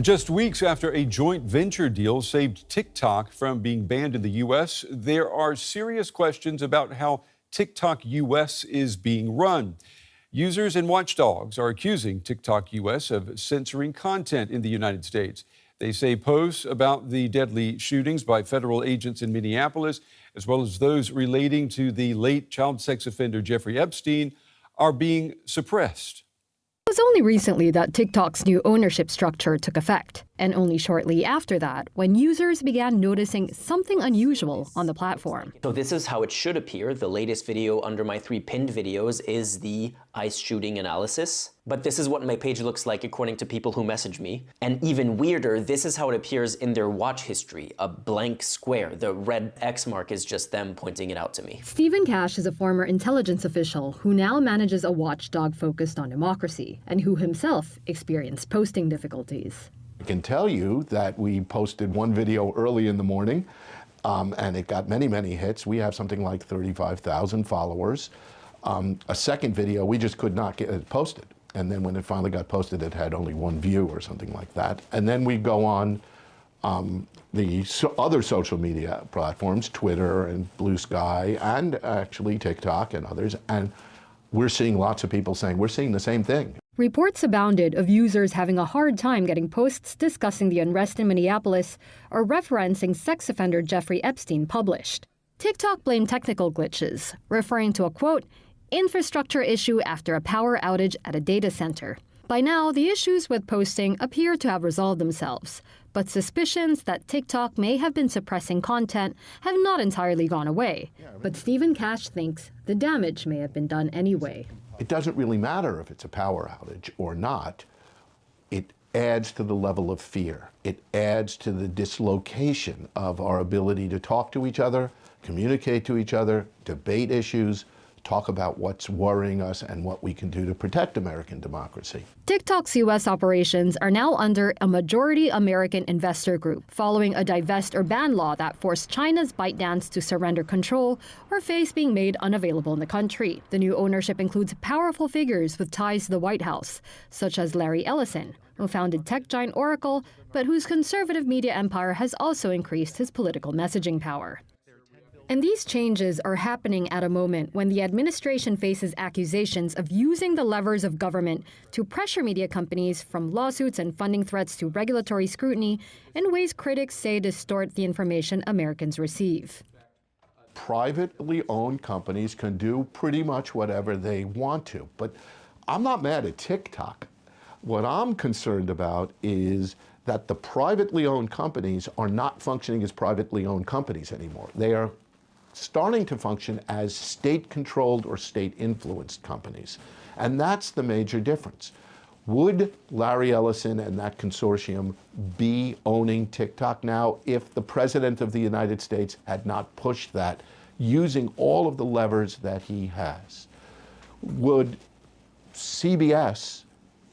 Just weeks after a joint venture deal saved TikTok from being banned in the U.S., there are serious questions about how TikTok U.S. is being run. Users and watchdogs are accusing TikTok U.S. of censoring content in the United States. They say posts about the deadly shootings by federal agents in Minneapolis, as well as those relating to the late child sex offender Jeffrey Epstein, are being suppressed. It was only recently that TikTok's new ownership structure took effect, and only shortly after that when users began noticing something unusual on the platform. So this is how it should appear. The latest video under my 3 pinned videos is the ICE shooting analysis. But this is what my page looks like according to people who message me. And even weirder, this is how it appears in their watch history, a blank square. The red X mark is just them pointing it out to me. Stephen Cash is a former intelligence official who now manages a watchdog focused on democracy and who himself experienced posting difficulties. I can tell you that we posted one video early in the morning and it got many, many hits. We have something like 35,000 followers. A second video, we just could not get it posted. And then when it finally got posted, it had only 1 view or something like that. And then we go on the other social media platforms, Twitter and Blue Sky, and actually TikTok and others. And we're seeing lots of people saying, we're seeing the same thing. Reports abounded of users having a hard time getting posts discussing the unrest in Minneapolis or referencing sex offender Jeffrey Epstein published. TikTok blamed technical glitches, referring to a, quote, infrastructure issue after a power outage at a data center. By now, the issues with posting appear to have resolved themselves, but suspicions that TikTok may have been suppressing content have not entirely gone away. But Stephen Cash thinks the damage may have been done anyway. It doesn't really matter if it's a power outage or not. It adds to the level of fear. It adds to the dislocation of our ability to talk to each other, communicate to each other, debate issues, talk about what's worrying us and what we can do to protect American democracy. TikTok's U.S. operations are now under a majority American investor group, following a divest or ban law that forced China's ByteDance to surrender control or face being made unavailable in the country. The new ownership includes powerful figures with ties to the White House, such as Larry Ellison, who founded tech giant Oracle, but whose conservative media empire has also increased his political messaging power. And these changes are happening at a moment when the administration faces accusations of using the levers of government to pressure media companies, from lawsuits and funding threats to regulatory scrutiny, in ways critics say distort the information Americans receive. Privately owned companies can do pretty much whatever they want to, but I'm not mad at TikTok. What I'm concerned about is that the privately owned companies are not functioning as privately owned companies anymore. They are starting to function as state-controlled or state-influenced companies. And that's the major difference. Would Larry Ellison and that consortium be owning TikTok now if the President of the United States had not pushed that, using all of the levers that he has? Would CBS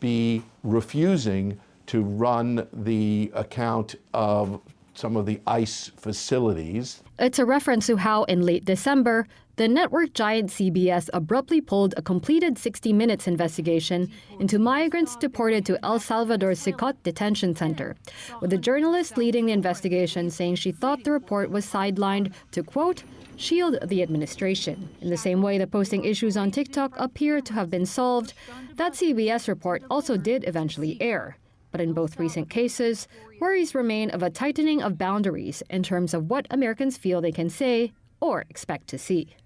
be refusing to run the account of some of the ICE facilities? It's a reference to how, in late December, the network giant CBS abruptly pulled a completed 60 Minutes investigation into migrants deported to El Salvador's Sicot detention center, with the journalist leading the investigation saying she thought the report was sidelined to, quote, shield the administration. In the same way that posting issues on TikTok appear to have been solved, that CBS report also did eventually air. But in both recent cases, worries remain of a tightening of boundaries in terms of what Americans feel they can say or expect to see.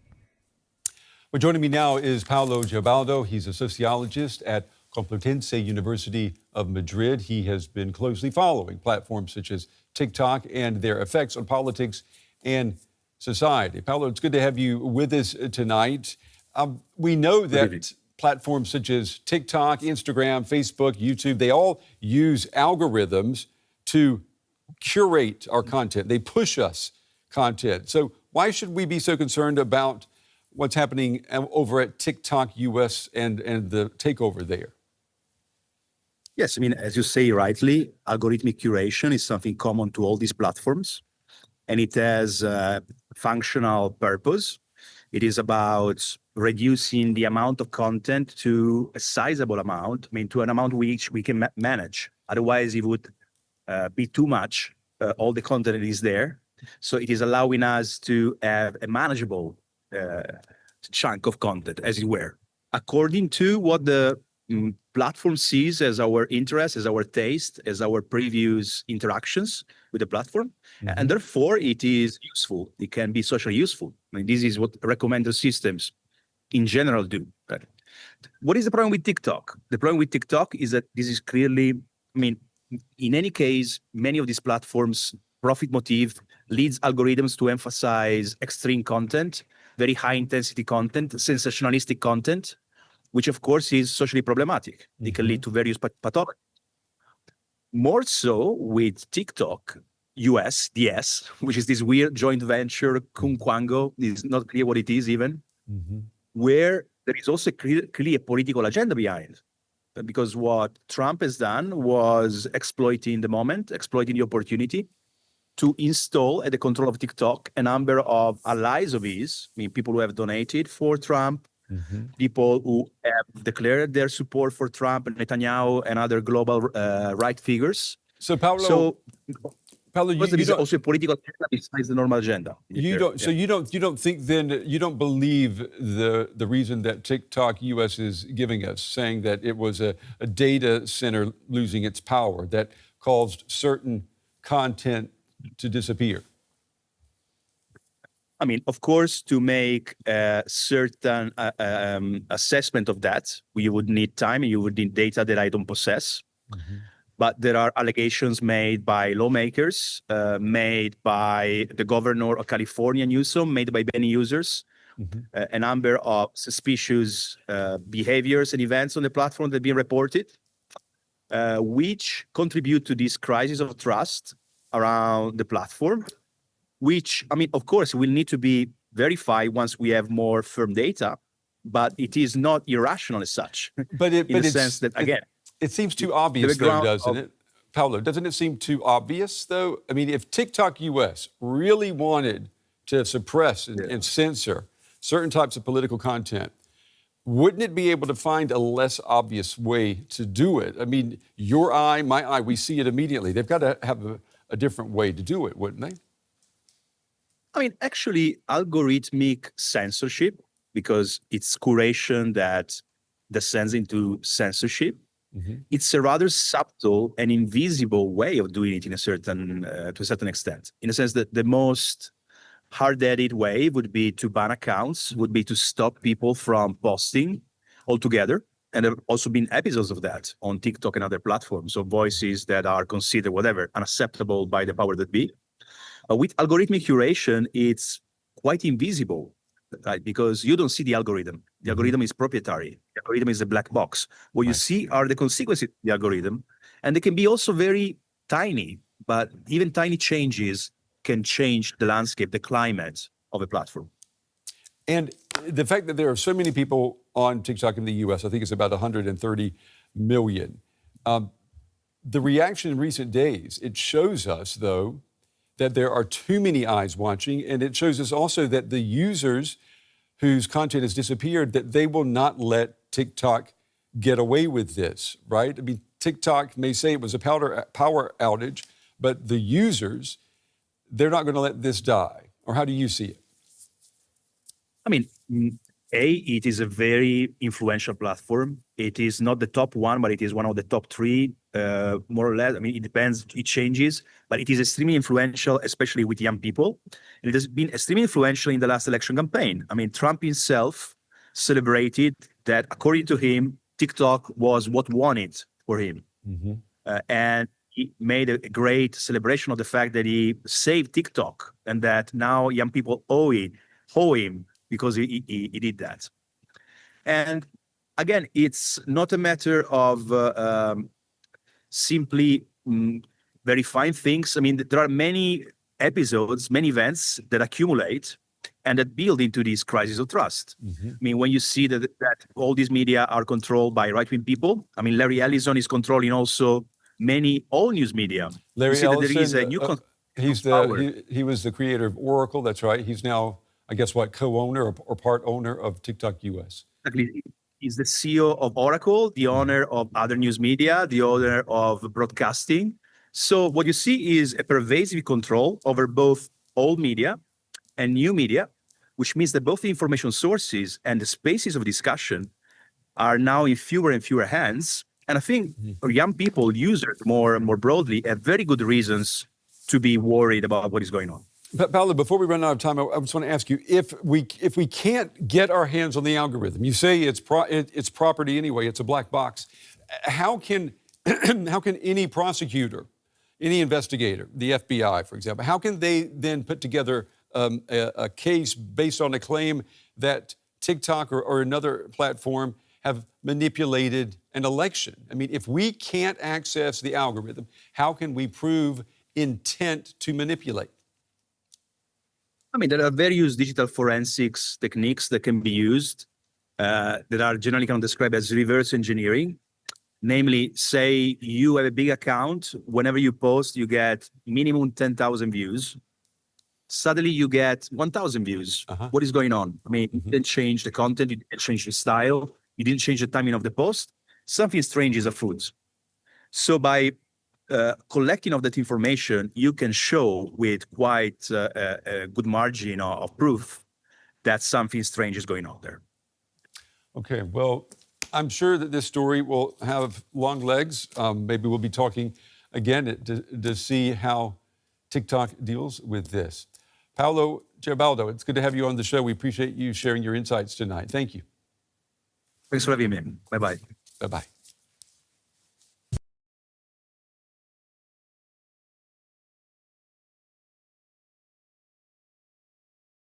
Well, joining me now is Paulo Gebaldo. He's a sociologist at Complutense University of Madrid. He has been closely following platforms such as TikTok and their effects on politics and society. Paulo, it's good to have you with us tonight. We know that platforms such as TikTok, Instagram, Facebook, YouTube, they all use algorithms to curate our content. They push us content. So why should we be so concerned about what's happening over at TikTok US and the takeover there? Yes, I mean, as you say rightly, algorithmic curation is something common to all these platforms, and it has a functional purpose. It is about reducing the amount of content to a sizable amount, I mean, to an amount which we can manage. Otherwise, it would be too much, all the content that is there. So it is allowing us to have a manageable chunk of content, as it were, according to what the platform sees as our interest, as our taste, as our previous interactions with the platform. And therefore, it is useful. It can be socially useful. I mean, this is what recommender systems in general do. What is the problem with TikTok? The problem with TikTok is that this is clearly, I mean, in any case, many of these platforms, profit motive leads algorithms to emphasize extreme content, very high intensity content, sensationalistic content, which of course is socially problematic. It can lead to various pathologies. More so with TikTok, US, DS, which is this weird joint venture, Kungkwango, it's not clear what it is even, where there is also clearly a political agenda behind. Because what Trump has done was exploiting the moment, exploiting the opportunity to install at the control of TikTok a number of allies of his, I mean, people who have donated for Trump, people who have declared their support for Trump and Netanyahu and other global right figures. So, Paolo, there is also a political agenda besides the normal agenda. You don't think then, you don't believe the reason that TikTok US is giving us, saying that it was a data center losing its power that caused certain content to disappear? I mean, of course, to make a certain assessment of that, you would need time and you would need data that I don't possess. But there are allegations made by lawmakers, made by the governor of California, Newsom, made by many users, a number of suspicious behaviors and events on the platform that have been reported, which contribute to this crisis of trust around the platform, which, I mean, of course, will need to be verified once we have more firm data, but it is not irrational as such. But in the sense that, again, it seems too obvious, though, doesn't it? Paolo, doesn't it seem too obvious, though? I mean, if TikTok US really wanted to suppress and censor certain types of political content, wouldn't it be able to find a less obvious way to do it? I mean, your eye, my eye, we see it immediately. They've got to have a different way to do it, wouldn't they? I mean, actually, algorithmic censorship, because it's curation that descends into censorship, it's a rather subtle and invisible way of doing it in a certain, to a certain extent. In the sense that the most hard-headed way would be to ban accounts, would be to stop people from posting altogether. And there have also been episodes of that on TikTok and other platforms of voices that are considered, whatever, unacceptable by the power that be. With algorithmic curation, it's quite invisible, right? Because you don't see the algorithm. The algorithm is proprietary. The algorithm is a black box. What you see are the consequences of the algorithm, and they can be also very tiny, but even tiny changes can change the landscape, the climate of a platform. And the fact that there are so many people on TikTok in the US, I think it's about 130 million. The reaction in recent days, it shows us, though, that there are too many eyes watching, and it shows us also that the users whose content has disappeared, that they will not let TikTok get away with this, right? I mean, TikTok may say it was a power outage, but the users, they're not going to let this die. Or how do you see it? I mean, it is a very influential platform. It is not the top one, but it is one of the top three, more or less. I mean, it depends, it changes, but it is extremely influential, especially with young people. And it has been extremely influential in the last election campaign. I mean, Trump himself celebrated that, according to him, TikTok was what won it for him. And he made a great celebration of the fact that he saved TikTok and that now young people owe him because he did that. And again, it's not a matter of simply verifying things. I mean, there are many episodes, many events that accumulate and that build into this crisis of trust. I mean, when you see that all these media are controlled by right-wing people, I mean, Larry Ellison is controlling also all news media. Larry Ellison, that there is a new he was the creator of Oracle, that's right. He's now, I guess, co-owner or part owner of TikTok US. Exactly. He's the CEO of Oracle, the owner of other news media, the owner of broadcasting. So what you see is a pervasive control over both old media and new media, which means that both the information sources and the spaces of discussion are now in fewer and fewer hands. And I think young people, users more broadly, have very good reasons to be worried about what is going on. Paolo, before we run out of time, I just want to ask you, if we can't get our hands on the algorithm, you say it's property anyway, it's a black box. How can any prosecutor, any investigator, the FBI, for example, how can they then put together a case based on a claim that TikTok or another platform have manipulated an election? I mean, if we can't access the algorithm, how can we prove intent to manipulate? I mean, there are various digital forensics techniques that can be used that are generally kind of described as reverse engineering. Namely, say you have a big account, whenever you post, you get minimum 10,000 views. Suddenly you get 1,000 views. What is going on? I mean, you didn't change the content, you didn't change the style, you didn't change the timing of the post. Something strange is afoot. So by collecting of that information, you can show with quite a good margin of proof that something strange is going on there. Okay, well, I'm sure that this story will have long legs. Maybe we'll be talking again to see how TikTok deals with this. Paolo Gebaldo, it's good to have you on the show. We appreciate you sharing your insights tonight. Thank you. Thanks for having me. Bye-bye. Bye-bye.